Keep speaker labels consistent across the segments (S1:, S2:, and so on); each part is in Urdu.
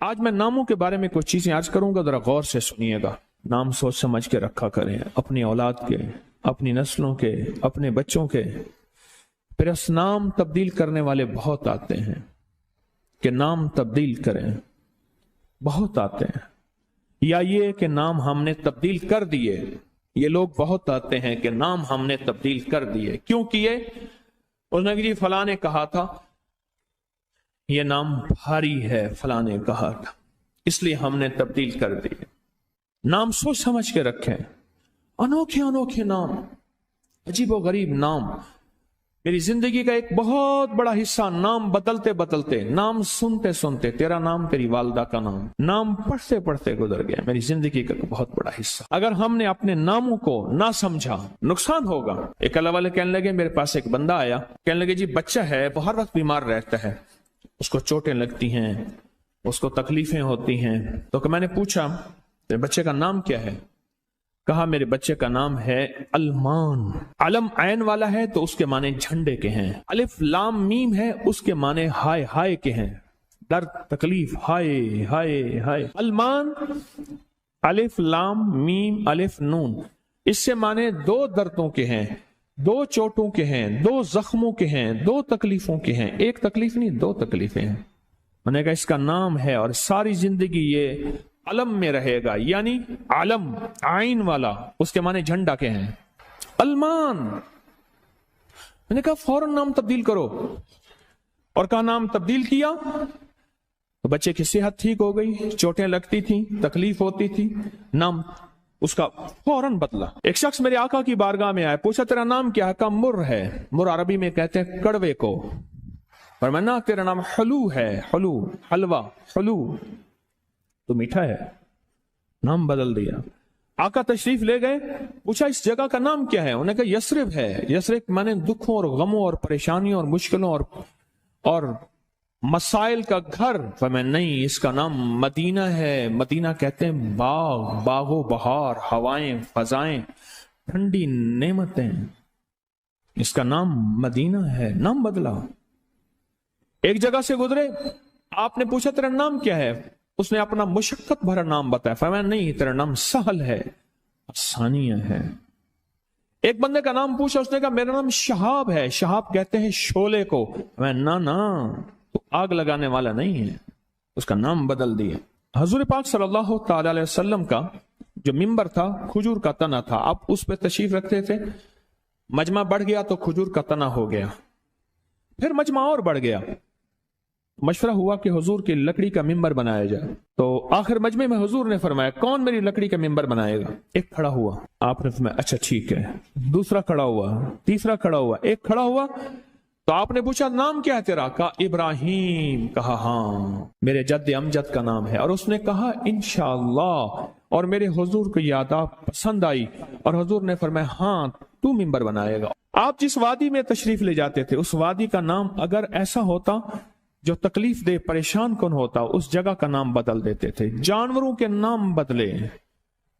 S1: آج میں ناموں کے بارے میں کچھ چیزیں آج کروں گا، ذرا غور سے سنیے گا۔ نام سوچ سمجھ کے رکھا کریں، اپنی اولاد کے، اپنی نسلوں کے، اپنے بچوں کے۔ پھر اس نام تبدیل کرنے والے بہت آتے ہیں کہ نام تبدیل کریں، بہت آتے ہیں۔ یا یہ کہ نام ہم نے تبدیل کر دیے، یہ لوگ بہت آتے ہیں کہ نام ہم نے تبدیل کر دیے۔ کیوں کیے؟ اس نے کہ جی فلاں نے کہا تھا یہ نام بھاری ہے، فلاں نے کہا تھا، اس لیے ہم نے تبدیل کر دیے۔ نام سوچ سمجھ کے رکھیں، انوکھے انوکھے نام، عجیب و غریب نام۔ میری زندگی کا ایک بہت بڑا حصہ نام بدلتے بدلتے، نام سنتے سنتے، تیرا نام تیری والدہ کا نام، نام پڑھتے پڑھتے گزر گیا میری زندگی کا بہت بڑا حصہ۔ اگر ہم نے اپنے ناموں کو نہ سمجھا نقصان ہوگا۔ ایک اللہ والے کہنے لگے، میرے پاس ایک بندہ آیا، کہنے لگے جی بچہ ہے، وہ ہر وقت بیمار رہتا ہے، اس کو چوٹیں لگتی ہیں، اس کو تکلیفیں ہوتی ہیں۔ تو کہ میں نے پوچھا بچے کا نام کیا ہے؟ کہا میرے بچے کا نام ہے المان۔ علم عین والا ہے تو اس کے معنی جھنڈے کے ہیں، الف لام میم ہے اس کے معنی ہائے ہائے کے ہیں، درد تکلیف، ہائے ہائے ہائے۔ المان، الف لام میم الف نون، اس سے معنی دو دردوں کے ہیں، دو چوٹوں کے ہیں، دو زخموں کے ہیں، دو تکلیفوں کے ہیں۔ ایک تکلیف نہیں، دو تکلیفیں ہیں۔ میں نے کہا اس کا نام ہے اور ساری زندگی یہ علم میں رہے گا، یعنی علم عین والا، اس کے معنی جھنڈا کے ہیں، المان۔ میں نے کہا فوراً نام تبدیل کرو، اور کہا نام تبدیل کیا تو بچے کی صحت ٹھیک ہو گئی، چوٹیں لگتی تھیں، تکلیف ہوتی تھی، نام اس کا فوراً بدلا۔ ایک شخص میرے آقا کی بارگاہ میں آیا، پوچھا تیرا نام کیا ہے؟ کہا مر ہے۔ مر عربی میں کہتے ہیں کڑوے کو۔ فرمایا تیرا نام حلو ہے، حلو، حلوہ، حلو تو میٹھا ہے۔ نام بدل دیا۔ آقا تشریف لے گئے، پوچھا اس جگہ کا نام کیا ہے؟ انہوں نے کہا یثرب ہے۔ یثرب مانے دکھوں اور غموں اور پریشانیوں اور مشکلوں اور مسائل کا گھر۔ فرمایا نہیں، اس کا نام مدینہ ہے۔ مدینہ کہتے ہیں باغ، باغ و بہار، ہوائیں، فضائیں، ٹھنڈی نعمتیں، اس کا نام مدینہ ہے۔ نام بدلا۔ ایک جگہ سے گزرے، آپ نے پوچھا تیرا نام کیا ہے؟ اس نے اپنا مشقت بھرا نام بتایا۔ فرمایا نہیں، تیرا نام سہل ہے، آسانیہ ہے۔ ایک بندے کا نام پوچھا، اس نے کہا میرا نام شہاب ہے۔ شہاب کہتے ہیں شعلے کو۔ فرمایا نا تو آگ لگانے والا نہیں ہے، اس کا نام بدل دیا۔ حضور پاک صلی اللہ تعالی علیہ وسلم کا جو ممبر تھا کھجور کا تنا تھا، آپ اس پہ تشریف رکھتے تھے۔ مجمع بڑھ گیا تو کھجور کا تنا ہو گیا، پھر مجمع اور بڑھ گیا، مشورہ ہوا کہ حضور کی لکڑی کا ممبر بنایا جائے۔ تو آخر مجمع میں حضور نے فرمایا کون میری لکڑی کا ممبر بنائے گا؟ ایک کھڑا ہوا، آپ نے فرمایا اچھا ٹھیک ہے۔ دوسرا کھڑا ہوا، تیسرا کھڑا ہوا، ایک کھڑا ہوا تو آپ نے پوچھا نام کیا ہے تیرا؟ کہا ابراہیم۔ کہا ہاں میرے جد امجد کا نام ہے۔ اور اس نے کہا انشاءاللہ، اور میرے حضور کو یاد پسند آئی، اور حضور نے فرمایا ہاں تو ممبر بنائے گا۔ آپ جس وادی میں تشریف لے جاتے تھے، اس وادی کا نام اگر ایسا ہوتا جو تکلیف دے، پریشان کن ہوتا، اس جگہ کا نام بدل دیتے تھے۔ جانوروں کے نام بدلے،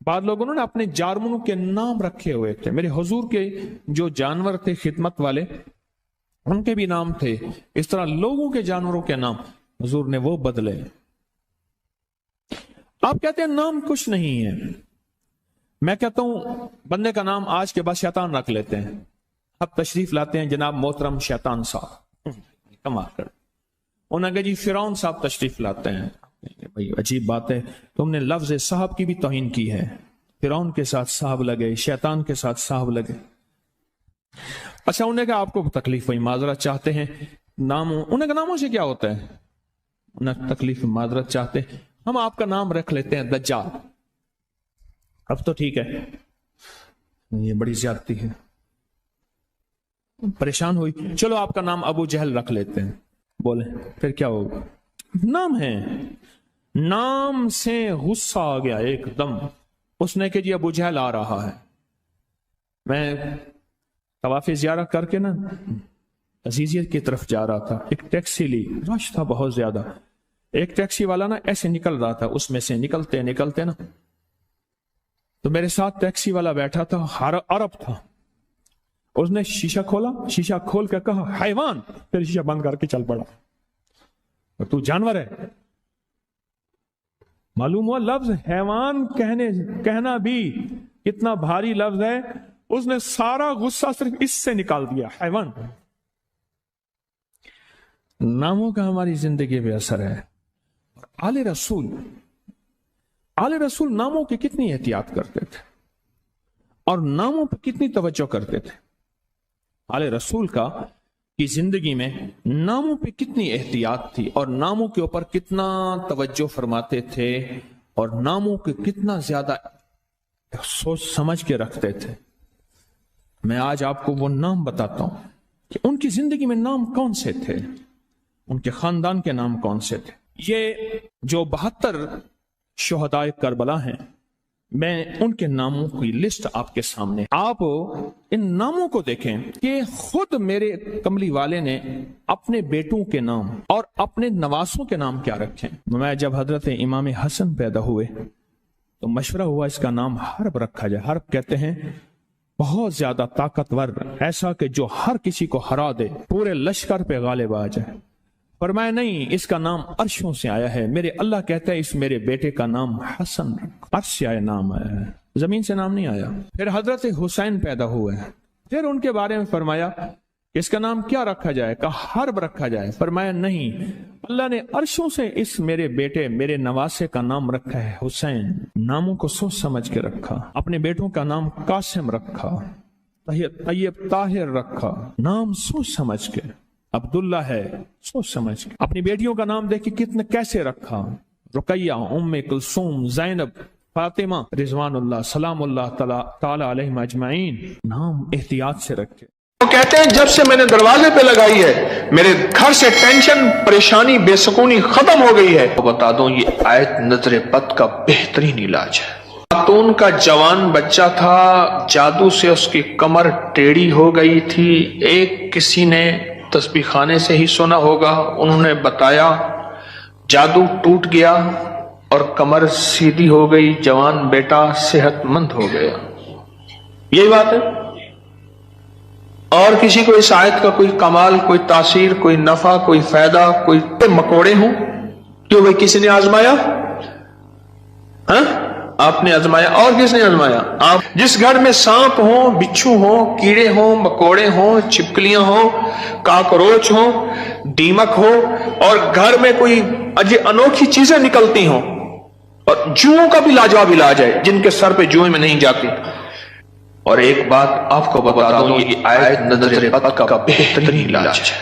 S1: بعض لوگوں نے اپنے جانوروں کے نام رکھے ہوئے تھے۔ میرے حضور کے جو جانور تھے خدمت والے، ان کے بھی نام تھے۔ اس طرح لوگوں کے جانوروں کے نام حضور نے وہ بدلے۔ آپ کہتے ہیں نام کچھ نہیں ہے، میں کہتا ہوں بندے کا نام آج کے بعد شیطان رکھ لیتے ہیں۔ اب تشریف لاتے ہیں جناب محترم شیطان صاحب، کمال کر۔ انہوں نے کہا جی فرعون صاحب تشریف لاتے ہیں۔ بھائی عجیب بات ہے، تم نے لفظ صاحب کی بھی توہین کی ہے۔ فرعون کے ساتھ صاحب لگے، شیطان کے ساتھ صاحب لگے۔ اچھا انہوں نے کہا آپ کو تکلیف ہوئی، معذرت چاہتے ہیں، ناموں، انہوں نے کہا ناموں سے کیا ہوتا ہے؟ انہوں نے تکلیف معذرت چاہتے ہیں، ہم آپ کا نام رکھ لیتے ہیں دجال۔ اب تو ٹھیک ہے، یہ بڑی زیادتی ہے، پریشان ہوئی، چلو آپ کا نام ابو جہل رکھ لیتے ہیں۔ بولے پھر کیا ہوگا؟ نام ہے، نام سے غصہ آ گیا ایک دم۔ اس نے کہ جی ابو جہل آ رہا ہے۔ میں طواف زیارت کر کے نا عزیزیت کی طرف جا رہا تھا، ایک ٹیکسی لی، رش تھا بہت زیادہ۔ ایک ٹیکسی والا نا ایسے نکل رہا تھا، اس میں سے نکلتے نکلتے نا تو میرے ساتھ ٹیکسی والا بیٹھا تھا، عرب تھا۔ اس نے شیشہ کھولا، شیشہ کھول کے کہا حیوان، پھر شیشہ بند کر کے چل پڑا۔ تو جانور ہے؟ معلوم ہوا لفظ حیوان کہنا بھی کتنا بھاری لفظ ہے. اس نے سارا غصہ صرف اس سے نکال دیا. حیوان. ناموں کا ہماری زندگی پہ اثر ہے. آل رسول ناموں کی کتنی احتیاط کرتے تھے اور ناموں پہ کتنی توجہ کرتے تھے. آل رسول کی زندگی میں ناموں پہ کتنی احتیاط تھی اور ناموں کے اوپر کتنا توجہ فرماتے تھے اور ناموں کے کتنا زیادہ سوچ سمجھ کے رکھتے تھے. میں آج آپ کو وہ نام بتاتا ہوں کہ ان کی زندگی میں نام کون سے تھے, ان کے خاندان کے نام کون سے تھے. یہ جو 72 شہدائے کربلا ہیں, میں ان کے ناموں کی لسٹ آپ کے سامنے. آپ ان ناموں کو دیکھیں کہ خود میرے کملی والے نے اپنے بیٹوں کے نام اور اپنے نواسوں کے نام کیا رکھے. میں جب حضرت امام حسن پیدا ہوئے تو مشورہ ہوا اس کا نام حرب رکھا جائے. حرب کہتے ہیں بہت زیادہ طاقتور, ایسا کہ جو ہر کسی کو ہرا دے, پورے لشکر پہ غالب آ جائے. فرمایا نہیں, اس کا نام عرشوں سے آیا ہے. میرے اللہ کہتا ہے اس میرے بیٹے کا نام حسن, عرش سے آیا نام آیا ہے, زمین سے نام نہیں آیا. پھر حضرت حسین پیدا ہوئے, پھر ان کے بارے میں فرمایا کہ اس کا نام کیا رکھا جائے, کہا حرب رکھا جائے. فرمایا نہیں, اللہ نے عرشوں سے اس میرے بیٹے میرے نواسے کا نام رکھا ہے حسین. ناموں کو سوچ سمجھ کے رکھا. اپنے بیٹوں کا نام قاسم رکھا, طیب طاہر رکھا, نام سوچ سمجھ کے. عبداللہ ہے, سوچ سمجھ کے. اپنی بیٹیوں کا نام دیکھ کے کیسے رکھا. رقیہ, ام کلثوم, زینب, فاطمہ رضوان اللہ سلام اللہ تعالی علیہم اجمعین. نام احتیاط سے رکھے.
S2: وہ کہتے ہیں جب سے میں نے دروازے پہ لگائی ہے میرے گھر سے ٹینشن, پریشانی, بے سکونی ختم ہو گئی ہے. بتا دوں یہ آیت نظر بد کا بہترین علاج ہے. خاتون کا جوان بچہ تھا, جادو سے اس کی کمر ٹیڑھی ہو گئی تھی. ایک کسی نے تسبیح خانے سے ہی سنا ہوگا, انہوں نے بتایا, جادو ٹوٹ گیا اور کمر سیدھی ہو گئی, جوان بیٹا صحت مند ہو گیا. یہی بات ہے. اور کسی کو اس آیت کا کوئی کمال, کوئی تاثیر, کوئی نفع, کوئی فائدہ, کوئی مکوڑے ہوں, کیوں بھائی کسی نے آزمایا؟ ہاں آپ نے آزمایا. اور کس نے آزمایا؟ آپ. جس گھر میں سانپ ہوں, بچھو ہوں, کیڑے ہوں, مکوڑے ہوں, چھپکلیاں ہوں, کاکروچ ہوں, دیمک ہو, اور گھر میں کوئی انوکھی چیزیں نکلتی ہوں, اور جوؤں کا بھی لاجواب علاج ہے جن کے سر پہ جوئیں میں نہیں جاتی. اور ایک بات آپ کو بتا دوں, یہ آیت نظر بد کا بہترین علاج ہے,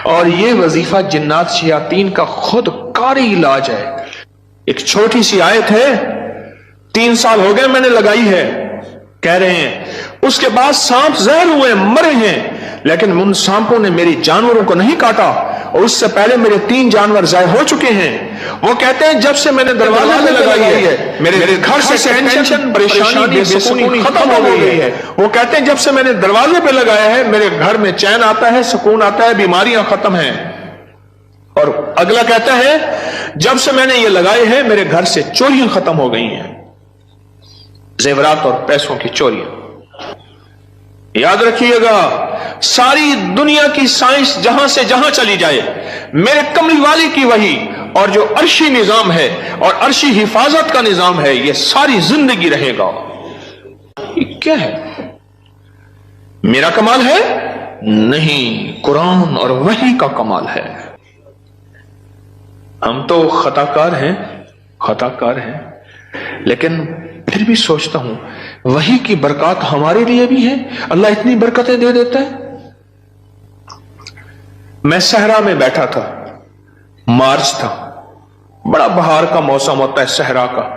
S2: اور یہ وظیفہ جنات شیاطین کا خود کاری علاج ہے. ایک چھوٹی سی آیت ہے, 3 سال ہو گئے میں نے لگائی ہے, کہہ رہے ہیں. اس کے بعد سانپ زہر ہوئے, مرے ہیں, لیکن ان سانپوں نے میری جانوروں کو نہیں کاٹا, اور اس سے پہلے میرے 3 جانور ضائع ہو چکے ہیں. وہ کہتے ہیں جب سے میں نے دروازے پہ لگائی ہے میرے گھر سے ٹینشن, پریشانی, بے سکونی ختم ہو گئی ہے. وہ کہتے ہیں جب سے میں نے دروازے پہ لگایا ہے میرے گھر میں چین آتا ہے, سکون آتا ہے, بیماریاں ختم ہیں. اور اگلا کہتا ہے جب سے میں نے یہ لگائے ہیں میرے گھر سے چوریاں ختم ہو گئی ہیں, زیورات اور پیسوں کی چوریاں. یاد رکھیے گا, ساری دنیا کی سائنس جہاں سے جہاں چلی جائے, میرے کملی والی کی وحی اور جو عرشی نظام ہے اور عرشی حفاظت کا نظام ہے, یہ ساری زندگی رہے گا. یہ کیا ہے؟ میرا کمال ہے؟ نہیں, قرآن اور وحی کا کمال ہے. ہم تو خطا کار ہیں, لیکن پھر بھی سوچتا ہوں وحی کی برکات ہمارے لیے بھی ہے. اللہ اتنی برکتیں دے دیتا ہے. میں صحرا میں بیٹھا تھا, مارچ تھا, بڑا بہار کا موسم ہوتا ہے صحرا کا,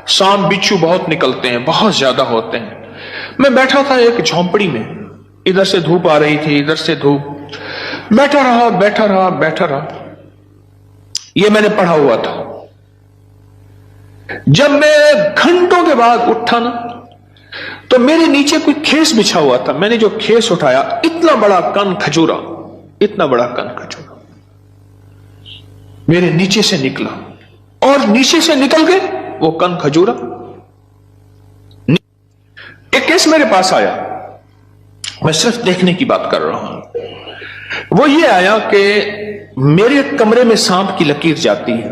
S2: سانپ بچھو بہت نکلتے ہیں, بہت زیادہ ہوتے ہیں. میں بیٹھا تھا ایک جھونپڑی میں, ادھر سے دھوپ آ رہی تھی, ادھر سے دھوپ, بیٹھا رہا. یہ میں نے پڑھا ہوا تھا. جب میں گھنٹوں کے بعد اٹھا نا, تو میرے نیچے کوئی کھیس بچھا ہوا تھا. میں نے جو کھیس اٹھایا, اتنا بڑا کن کھجورا میرے نیچے سے نکلا, اور نیچے سے نکل گئے وہ کن کھجورا. ایک کیس میرے پاس آیا, میں صرف دیکھنے کی بات کر رہا ہوں. وہ یہ آیا کہ میرے کمرے میں سانپ کی لکیر جاتی ہے,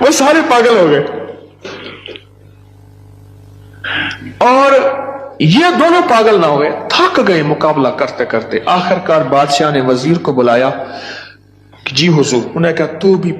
S2: وہ سارے پاگل ہو گئے. اور یہ دونوں پاگل نہ ہوئے, تھک گئے مقابلہ کرتے کرتے. آخر کار بادشاہ نے وزیر کو بلایا کہ جی حضور, انہیں کہا تو بھی